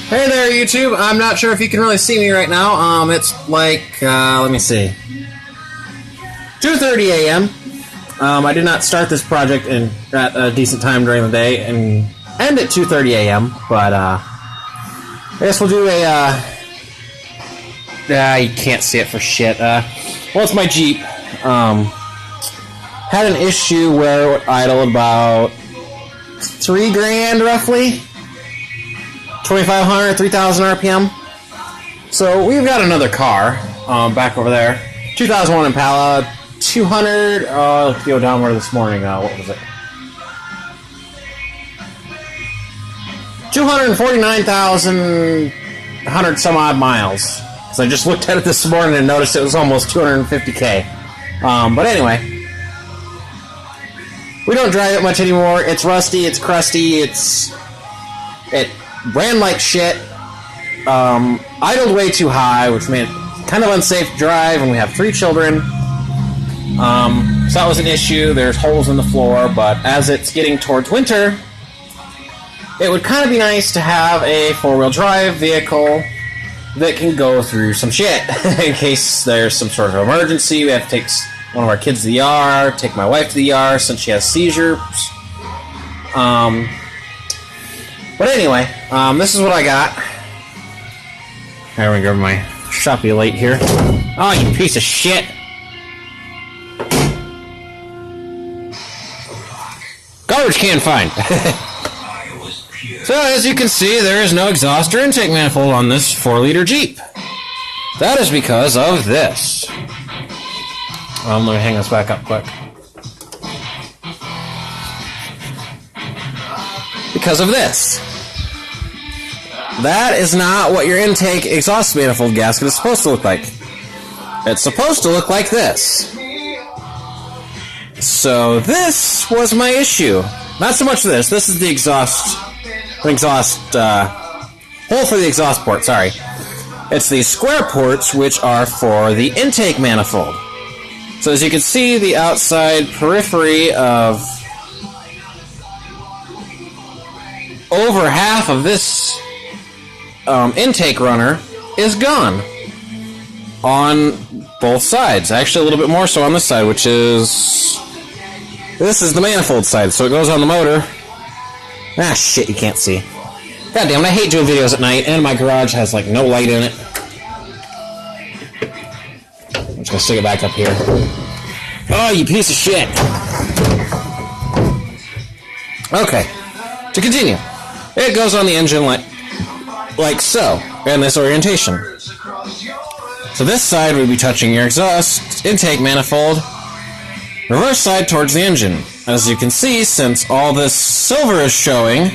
Hey there, YouTube. I'm not sure if you can really see me right now. It's like, let me see, 2:30 a.m. I did not start this project at a decent time during the day and end at 2:30 a.m. But I guess we'll do a. You can't see it for shit. Well, it's my Jeep. Had an issue where it idled about $3,000 roughly. 2,500, 3,000 RPM. So we've got another car back over there. 2001 Impala, 200. Let's go downward this morning. What was it? 249,100 some odd miles. So I just looked at it this morning and noticed it was almost 250K. But anyway, we don't drive it much anymore. It's rusty. It's crusty. It ran like shit, idled way too high, which made it kind of unsafe to drive, and we have 3 children. So that was an issue. There's holes in the floor, but as it's getting towards winter, it would kind of be nice to have a 4-wheel drive vehicle that can go through some shit in case there's some sort of emergency. We have to take one of our kids to the ER, take my wife to the ER since she has seizures. But anyway, this is what I got. There we go, my Shopee light here. Oh, you piece of shit! Garbage can find! So, as you can see, there is no exhaust or intake manifold on this 4-liter Jeep. That is because of this. Let me hang this back up quick. Because of this. That is not what your intake exhaust manifold gasket is supposed to look like. It's supposed to look like this. So this was my issue. Not so much this. This is the exhaust hole for the exhaust port, sorry. It's these square ports which are for the intake manifold. So as you can see, the outside periphery of over half of this intake runner is gone on both sides. Actually, a little bit more so on this side, which is... This is the manifold side, so it goes on the motor. Ah, shit, you can't see. God damn it, I hate doing videos at night, and my garage has, like, no light in it. I'm just gonna stick it back up here. Oh, you piece of shit! Okay, to continue. It goes on the engine like so, in this orientation. So this side would be touching your exhaust intake manifold, reverse side towards the engine. As you can see, since all this silver is showing,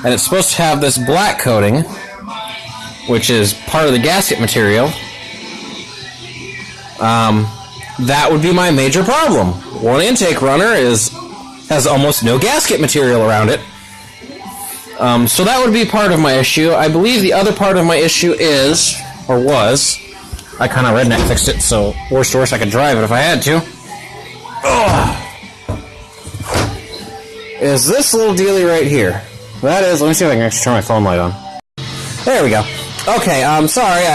and it's supposed to have this black coating, which is part of the gasket material, that would be my major problem. One intake runner has almost no gasket material around it. So that would be part of my issue. I believe the other part of my issue is, or was, I kind of redneck fixed it, so worst to worst I could drive it if I had to. Is this little dealie right here. That is, let me see if I can actually turn my phone light on. There we go. Okay, I'm sorry,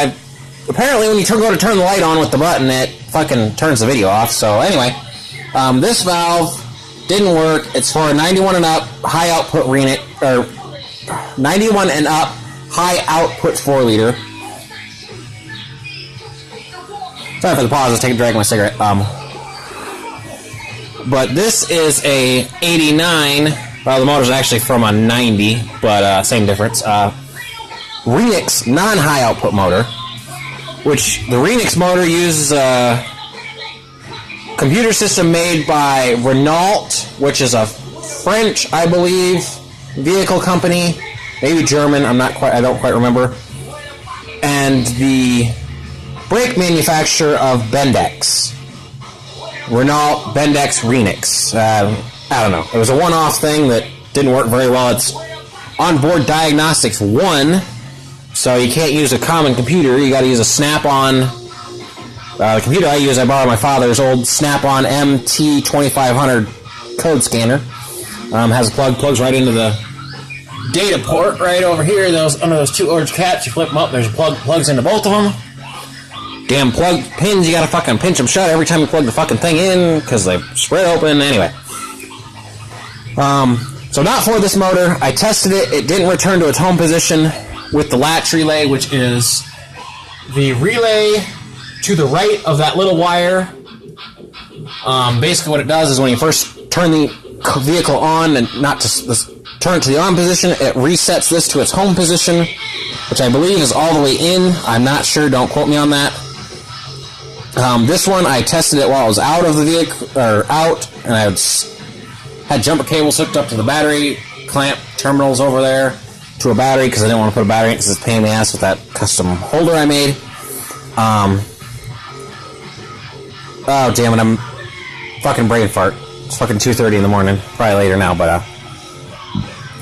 apparently when you go to turn the light on with the button, it fucking turns the video off, so anyway. This valve didn't work. It's for a 91 and up high output 91 and up high output 4-liter. Sorry for the pause, I was taking a drag of my cigarette. But this is a 89. Well, the motor's actually from a 90, but same difference. Renix non-high output motor, which the Renix motor uses a computer system made by Renault, which is a French, I believe, vehicle company, maybe German, I don't quite remember, and the brake manufacturer of Bendix. Renault, Bendix, Renix. I don't know. It was a one-off thing that didn't work very well. It's onboard diagnostics 1, so you can't use a common computer. You got to use a Snap-on. The computer I use, I borrowed my father's old Snap-on MT2500 code scanner. Has a plugs right into the data port right over here. Those under those two orange caps, you flip them up. There's plugs into both of them. Damn plug pins, you gotta fucking pinch them shut every time you plug the fucking thing in because they spread open. Anyway, so not for this motor. I tested it. It didn't return to its home position with the latch relay, which is the relay to the right of that little wire. Basically what it does is when you first turn the vehicle on and not to turn it to the on position, it resets this to its home position, which I believe is all the way in. I'm not sure, don't quote me on that. This one, I tested it while I was out of the vehicle, or out, and I had jumper cables hooked up to the battery clamp terminals over there to a battery because I didn't want to put a battery in because it's a pain in the ass with that custom holder I made. Oh, damn it, I'm fucking brain fart. It's fucking 2:30 in the morning. Probably later now, but,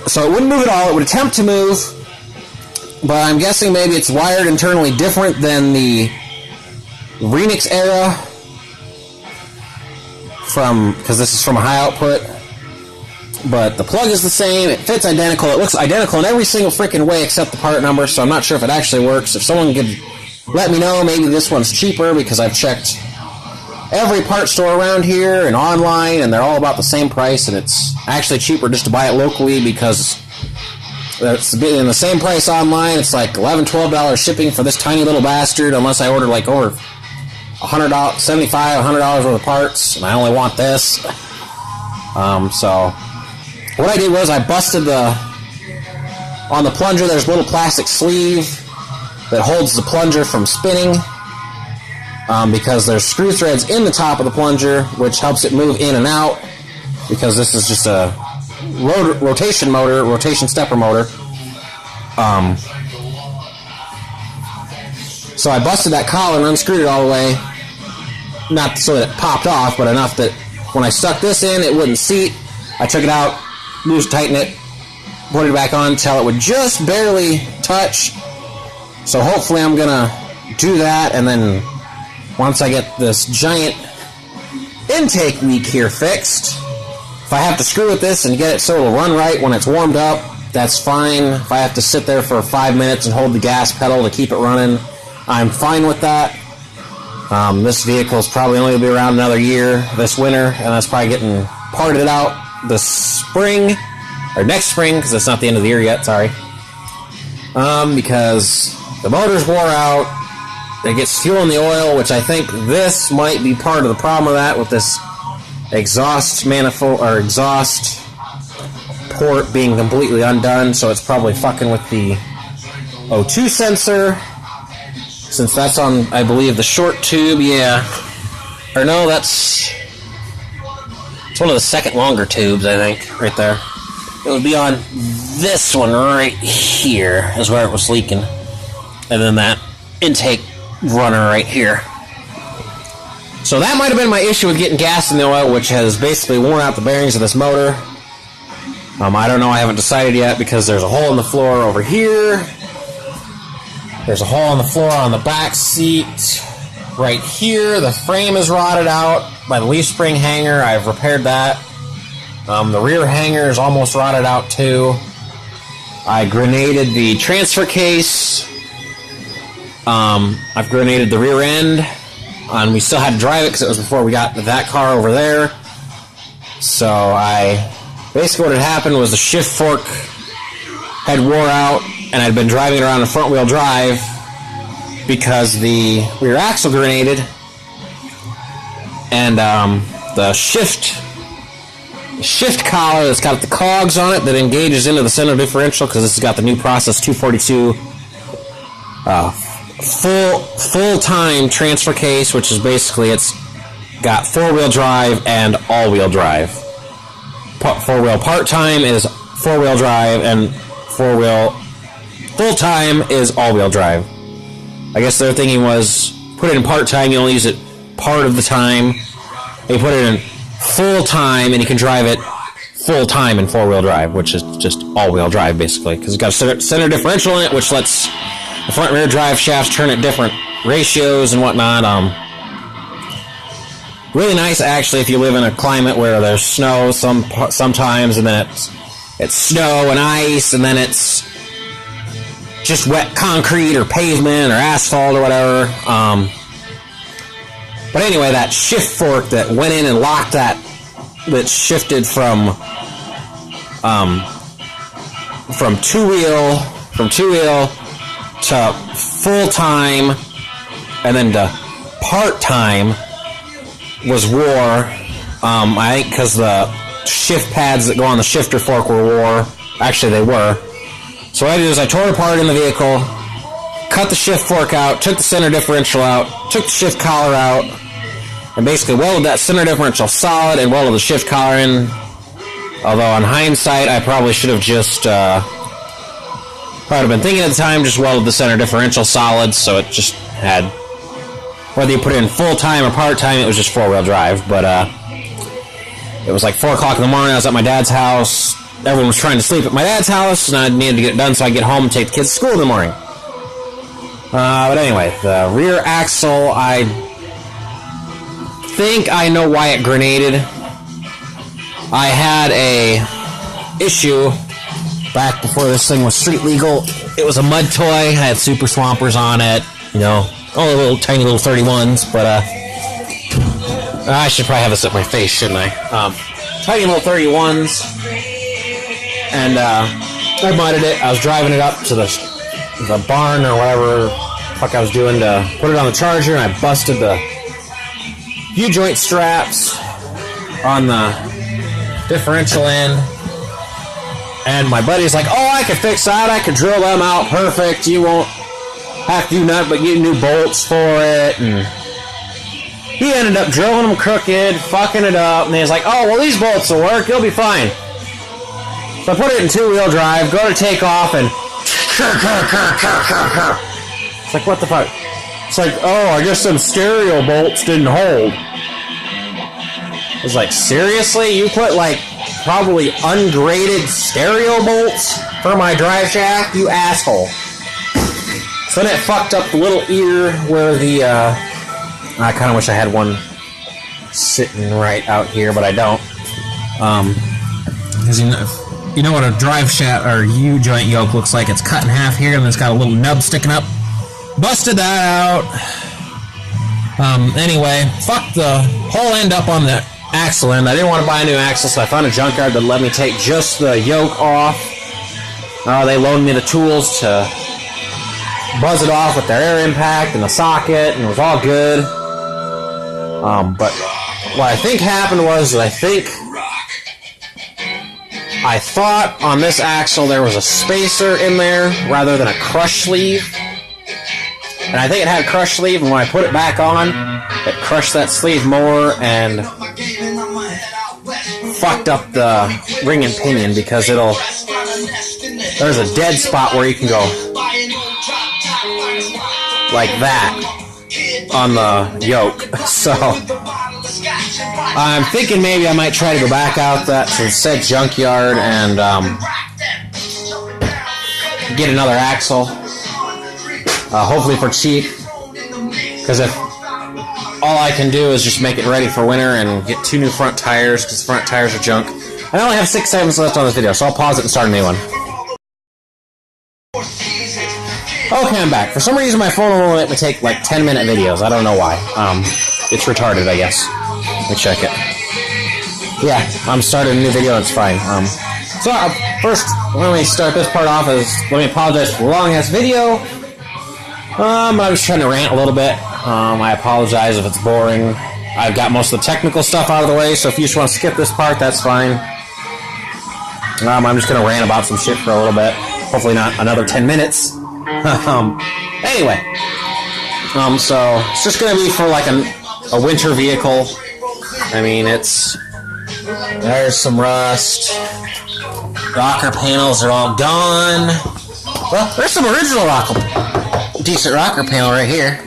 so it wouldn't move at all. It would attempt to move, but I'm guessing maybe it's wired internally different than the Renix era because this is from a high output. But the plug is the same. It fits identical. It looks identical in every single freaking way except the part number, so I'm not sure if it actually works. If someone could let me know, maybe this one's cheaper because I've checked every part store around here and online, and they're all about the same price, and it's actually cheaper just to buy it locally because it's in the same price online. It's like $11, $12 shipping for this tiny little bastard, unless I order like over $100, $75, $100 worth of parts, and I only want this. So what I did was I busted on the plunger. There's a little plastic sleeve that holds the plunger from spinning. Because there's screw threads in the top of the plunger, which helps it move in and out, because this is just a rotation stepper motor. So I busted that collar and unscrewed it all the way, not so that it popped off, but enough that when I stuck this in, it wouldn't seat. I took it out, tightened it, put it back on until it would just barely touch. So hopefully I'm gonna do that, and then once I get this giant intake leak here fixed, if I have to screw with this and get it so it'll run right when it's warmed up, that's fine. If I have to sit there for 5 minutes and hold the gas pedal to keep it running, I'm fine with that. This vehicle is probably only going to be around another year this winter, and that's probably getting parted out this spring, or next spring, because it's not the end of the year yet, sorry. Because the motor's wore out. It gets fuel in the oil, which I think this might be part of the problem of that with this exhaust manifold or exhaust port being completely undone. So it's probably fucking with the O2 sensor, since that's on, I believe, the short tube. Yeah, or no, it's one of the second longer tubes, I think, right there. It would be on this one right here is where it was leaking, and then that intake runner right here. So that might have been my issue with getting gas in the oil, which has basically worn out the bearings of this motor. I don't know, I haven't decided yet, because there's a hole in the floor over here. There's a hole in the floor on the back seat right here. The frame is rotted out by the leaf spring hanger. I've repaired that. The rear hanger is almost rotted out too. I grenaded the transfer case. I've grenaded the rear end, and we still had to drive it because it was before we got that car over there. So basically what had happened was the shift fork had wore out, and I'd been driving it around in front wheel drive because the rear axle grenaded, and the shift collar that's got the cogs on it that engages into the center differential, because this has got the new process 242 full-time transfer case, which is basically, it's got four-wheel drive and all-wheel drive. Four-wheel part-time is four-wheel drive, and four-wheel full-time is all-wheel drive. I guess their thinking was, put it in part-time, you only use it part of the time. You put it in full-time, and you can drive it full-time in four-wheel drive, which is just all-wheel drive, basically, because it's got a center differential in it, which lets the front and rear drive shafts turn at different ratios and whatnot. Really nice, actually, if you live in a climate where there's snow sometimes, and then it's snow and ice, and then it's just wet concrete or pavement or asphalt or whatever. But anyway, that shift fork that went in and locked that shifted from two-wheel to full-time and then to part-time was wore. I think because the shift pads that go on the shifter fork were wore. Actually, they were. So what I did is I tore it apart in the vehicle, cut the shift fork out, took the center differential out, took the shift collar out, and basically welded that center differential solid and welded the shift collar in. Although on hindsight, I probably should have just, been thinking at the time, just welded the center differential solid, so it just had, whether you put it in full-time or part-time, it was just four-wheel drive. But it was like 4 o'clock in the morning, I was at my dad's house. Everyone was trying to sleep at my dad's house, and I needed to get it done so I could get home and take the kids to school in the morning. But anyway, the rear axle, I think I know why it grenaded. I had a issue back before this thing was street legal. It was a mud toy. I had super swampers on it, all the little tiny little 31s, but I should probably have this at my face, shouldn't I? Tiny little 31s. And I mudded it. I was driving it up to the barn or whatever the fuck I was doing to put it on the charger, and I busted the U-joint straps on the differential end. And my buddy's like, oh, I can fix that. I can drill them out perfect. You won't have to do nothing but get new bolts for it. And he ended up drilling them crooked, fucking it up. And he's like, oh, well, these bolts will work. You'll be fine. So I put it in two-wheel drive, go to take off, and it's like, what the fuck? It's like, oh, I guess them stereo bolts didn't hold. I was like, seriously? You put, probably ungraded stereo bolts for my drive shaft? You asshole. So then it fucked up the little ear where the, I kind of wish I had one sitting right out here, but I don't. Because you know what a drive shaft or U-joint yoke looks like? It's cut in half here, and it's got a little nub sticking up. Busted that out. Anyway, fucked the whole end up on the axle end. I didn't want to buy a new axle, so I found a junkyard that let me take just the yoke off. They loaned me the tools to buzz it off with their air impact and the socket, and it was all good. But what I think happened was that I thought on this axle there was a spacer in there rather than a crush sleeve. And I think it had a crush sleeve, and when I put it back on, it crushed that sleeve more and fucked up the ring and pinion because there's a dead spot where you can go like that on the yoke. So I'm thinking maybe I might try to go back out to said junkyard and get another axle. Hopefully for cheap, because if all I can do is just make it ready for winter and get 2 new front tires, because the front tires are junk. I only have 6 seconds left on this video, so I'll pause it and start a new one. Okay, I'm back. For some reason my phone will let me take 10-minute videos. I don't know why. It's retarded, I guess. Let me check it. Yeah, I'm starting a new video, it's fine. So first, let me start this part off let me apologize for the long-ass video. I was trying to rant a little bit. I apologize if it's boring. I've got most of the technical stuff out of the way, so if you just want to skip this part, that's fine. I'm just going to rant about some shit for a little bit. Hopefully not another 10 minutes. Anyway. So it's just going to be for a winter vehicle. I mean, there's some rust. Rocker panels are all gone. Well, there's some original decent rocker panel right here.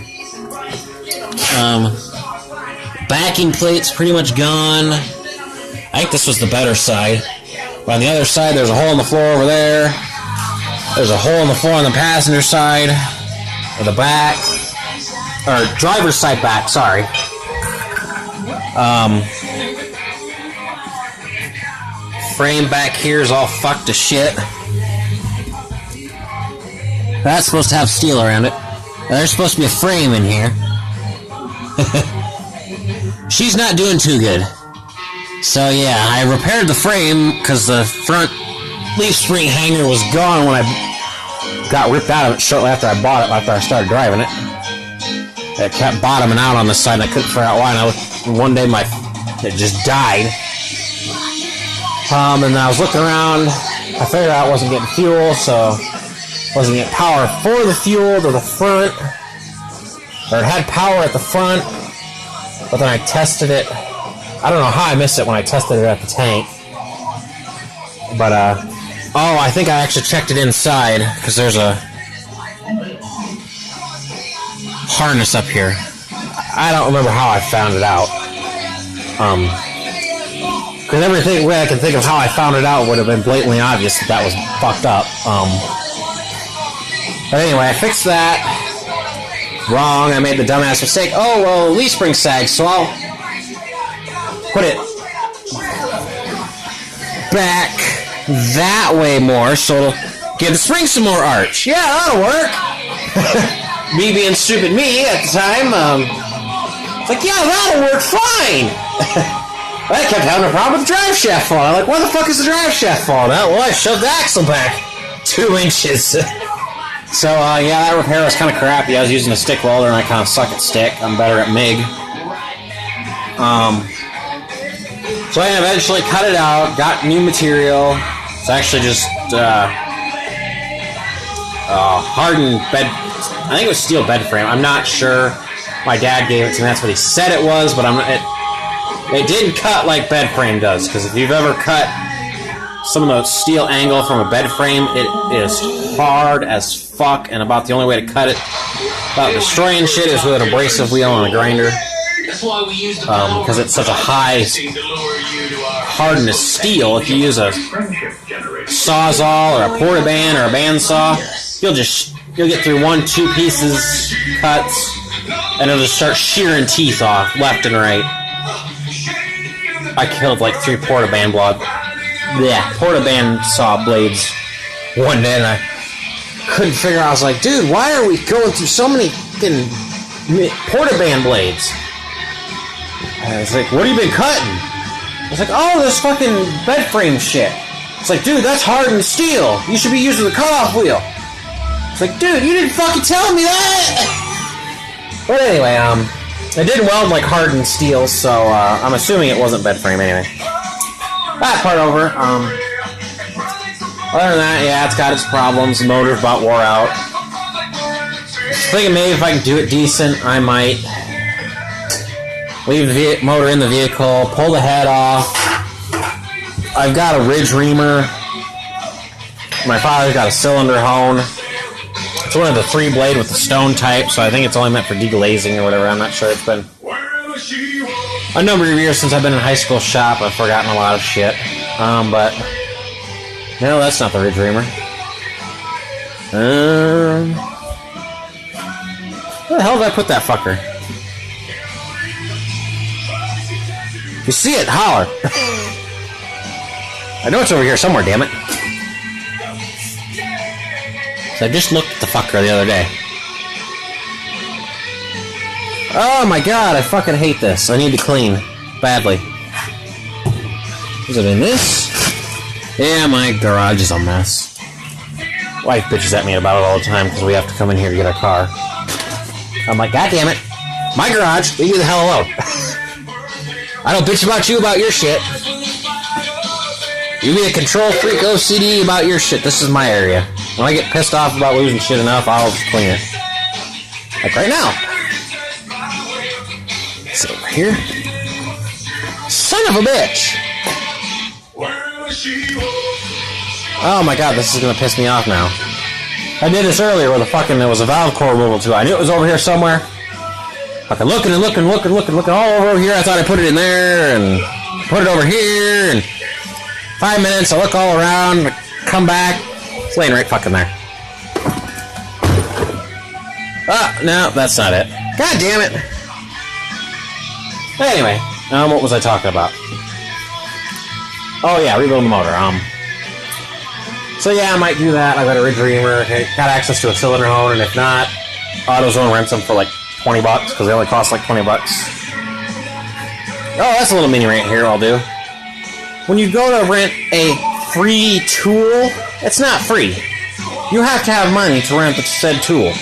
Backing plate's pretty much gone. I think this was the better side. But on the other side, there's a hole in the floor over there. There's a hole in the floor on the passenger side. Or the back. Or driver's side back, sorry. frame back here is all fucked to shit. That's supposed to have steel around it. There's supposed to be a frame in here. She's not doing too good. So yeah, I repaired the frame because the front leaf spring hanger was gone when I got ripped out of it shortly after I bought it, after I started driving it. It kept bottoming out on this side and I couldn't figure out why. And one day it just died. And I was looking around. I figured out I wasn't getting fuel, so wasn't getting power for the fuel to the front. Or it had power at the front, but then I tested it. I don't know how I missed it when I tested it at the tank. But, oh, I think I actually checked it inside, because there's a harness up here. I don't remember how I found it out. Because every way I can think of how I found it out would have been blatantly obvious that was fucked up. But anyway, I fixed that. Wrong, I made the dumbass mistake. Oh, well, the leaf spring sags, so I'll put it back that way more, so it'll give the spring some more arch. Yeah, that'll work. Me being stupid me at the time, it's like, yeah, that'll work fine. I kept having a problem with the drive shaft falling. I'm like, why the fuck is the drive shaft falling out? Well, I shoved the axle back 2 inches. So, yeah, that repair was kind of crappy. I was using a stick welder, and I kind of suck at stick. I'm better at MIG. So I eventually cut it out, got new material. It's actually just hardened bed. I think it was steel bed frame. I'm not sure. My dad gave it to me. That's what he said it was, but it didn't cut like bed frame does. Because if you've ever cut some of the steel angle from a bed frame, it is hard as fuck, and about the only way to cut it without destroying shit is with an abrasive wheel and a grinder. Because it's such a high hardness steel. If you use a sawzall or a portaband or a bandsaw, you'll get through 1-2 pieces cuts, and it'll just start shearing teeth off left and right. I killed like 3 portaband saw blades one day, and I couldn't figure out. I was like, dude, why are we going through so many fucking portaband blades? And I was like, what have you been cutting? I was like, oh, this fucking bed frame shit. It's like, dude, that's hardened steel. You should be using the cutoff wheel. It's like, dude, you didn't fucking tell me that! But anyway, it did weld like hardened steel, so I'm assuming it wasn't bed frame anyway. That part over. Other than that, yeah, it's got its problems. The motor's about wore out. Thinking maybe if I can do it decent, I might leave the motor in the vehicle, pull the head off. I've got a ridge reamer. My father's got a cylinder hone. It's one of the 3-blade with the stone type, so I think it's only meant for deglazing or whatever. I'm not sure. It's been a number of years since I've been in high school shop. I've forgotten a lot of shit. But no, that's not the ridge reamer. Where the hell did I put that fucker? If you see it, holler. I know it's over here somewhere, damn it. So I just looked at the fucker the other day. Oh my god, I fucking hate this. I need to clean. Badly. Is it in this? Yeah, my garage is a mess. Wife bitches at me about it all the time because we have to come in here to get our car. I'm like, god damn it. My garage, leave me the hell alone. I don't bitch about you about your shit. You be a control freak OCD about your shit. This is my area. When I get pissed off about losing shit enough, I'll just clean it. Like right now. Let's see over here. Son of a bitch! Oh my god, this is gonna piss me off now. I did this earlier where there was a valve core removal too. I knew it was over here somewhere. Fucking looking all over here. I thought I put it in there and put it over here, and 5 minutes, I look all around, come back, it's laying right fucking there. Ah, no, that's not it. God damn it. Anyway, what was I talking about? Oh yeah, rebuild the motor. So yeah, I might do that. I've got a Ridge Reamer, got access to a cylinder hone, and if not, AutoZone rents them for like $20 because they only cost like $20. Oh, that's a little mini rant here. I'll do. When you go to rent a free tool, it's not free. You have to have money to rent the said tool.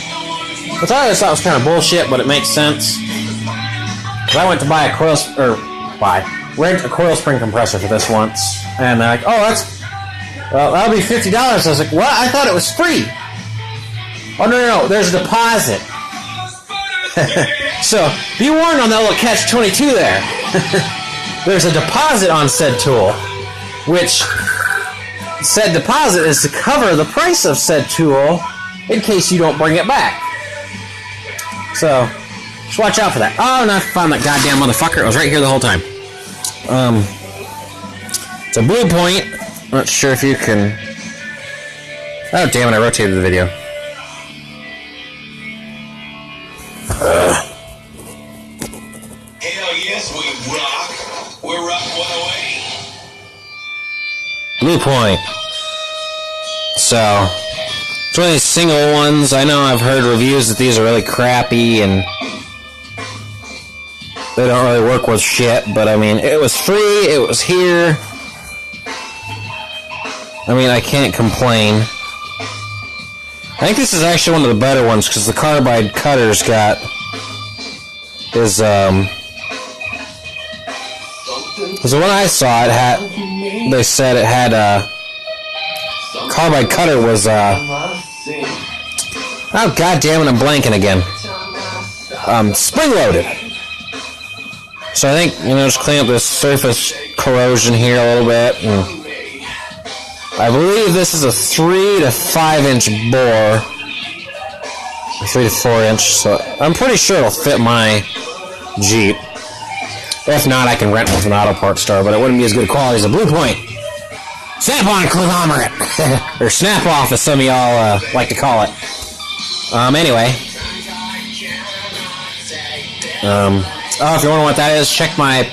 Which I always thought was kind of bullshit, but it makes sense. Because I went to buy rent a coil spring compressor for this once, and they're like, "Oh, that'll be $50." I was like, "What? I thought it was free." Oh no, there's a deposit. So be warned on that little catch-22 there. There's a deposit on said tool, which said deposit is to cover the price of said tool in case you don't bring it back. So just watch out for that. Oh, and I found that goddamn motherfucker. It was right here the whole time. It's a Blue Point. Not sure if you can... Oh, damn it, I rotated the video. Hell yes, we rock. We're rock 108. Blue Point. So, it's one of these single ones. I know I've heard reviews that these are really crappy and they don't really work with shit, but I mean, it was free, it was here. I mean, I can't complain. I think this is actually one of the better ones because the carbide cutter's got is because the one I saw, it had, they said it had carbide cutter was oh god damn it, I'm blanking again. Spring loaded. So I think, just clean up this surface corrosion here a little bit, and I believe this is a 3 to 5 inch bore, 3 to 4 inch, so I'm pretty sure it'll fit my Jeep. If not, I can rent one from an auto parts store, but it wouldn't be as good quality as a Blue Point. Snap-on conglomerate! Or snap-off, as some of y'all like to call it. Anyway. Oh, if you wonder what that is, check my...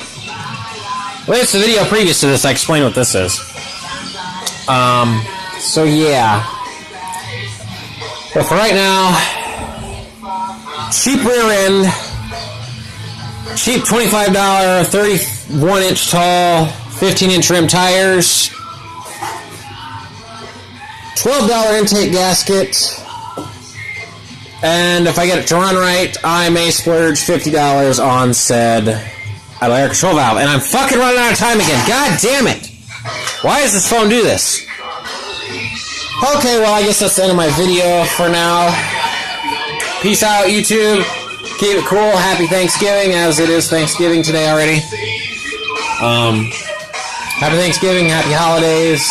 Well, it's the video previous to this, I explained what this is. So yeah. But for right now, cheap rear end, cheap $25, 31 inch tall, 15 inch rim tires, $12 intake gasket, and if I get it to run right, I may splurge $50 on said idle air control valve. And I'm fucking running out of time again. God damn it! Why does this phone do this? Okay, well, I guess that's the end of my video for now. Peace out, YouTube. Keep it cool. Happy Thanksgiving, as it is Thanksgiving today already. Happy Thanksgiving. Happy holidays.